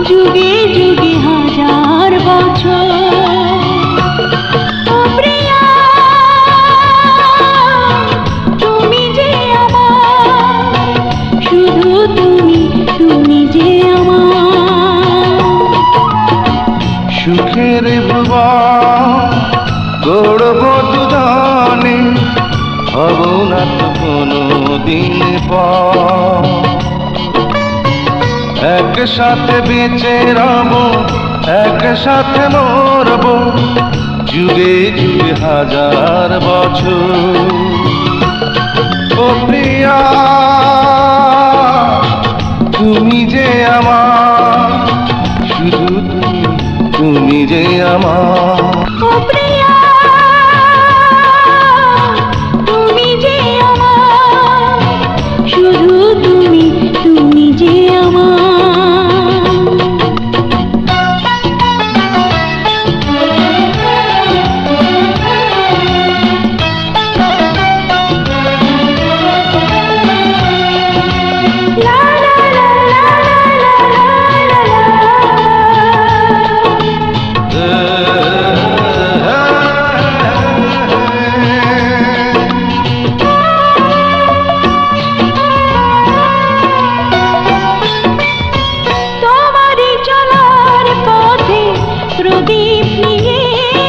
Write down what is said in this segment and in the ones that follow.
যুগে যুগে হাজার বছর। ও প্রিয়া, তুমি যে আমার, শুধু তুমি, তুমি যে আমার। সুখের ভুবন গড়ব দুজনে, হব না তো কোনো দিন পর। একসাথে বেঁচে রব, একসাথে মরব, যুগে যুগে হাজার বছর। ও প্রিয়া, তুমি যে আমার, শুধু তুমি, তুমি যে আমার। ও প্রিয়া, তুমি যে আমার, শুধু তুমি, তুমি যে আমার। প্রদীপ নিয়ে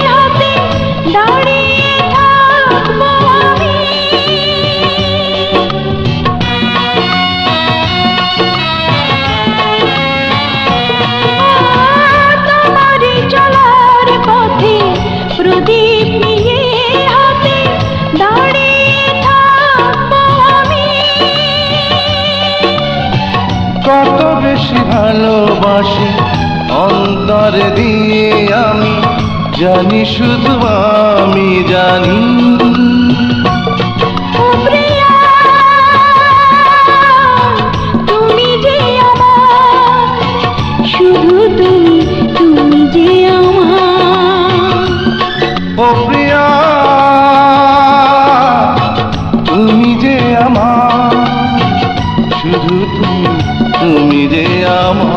হাতে দাঁড়িয়ে থাকবো আমি। তোমারই চলার পথে প্রদীপ নিয়ে হাতে দাঁড়িয়ে থাকবো আমি। কত বেশি ভালোবাসি অন্তর দিয়ে আমি, জানি শুধু আমি জানি। ও প্রিয়া, তুমি যে আমার, শুধু তুমি, তুমি যে আমার। ও প্রিয়া, তুমি যে আমার, শুধু তুমি, তুমি যে আমার।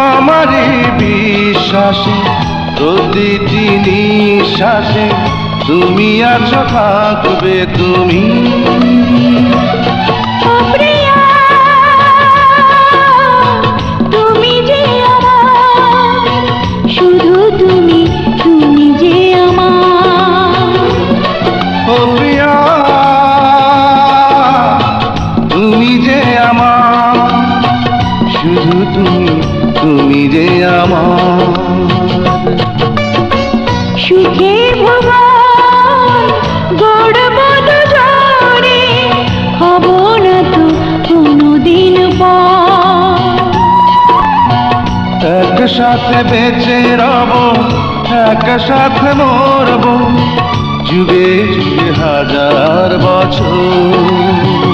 আমারই বিশ্বাসে প্রতিটি নিঃশ্বাসে তুমি আছো, থাকবে তুমি। ও প্রিয়া, তুমি যে আমার, শুধু তুমি, তুমি যে আমার। ও প্রিয়া, তুমি যে আমার, শুধু তুমি, তুমি যে আমার। সুখের ভুবন গড়ব দুজনে, হব না তো কোনোদিন পর। একসাথে বেঁচে রব, একসাথে মরব, যুগে যুগে হাজার বছর।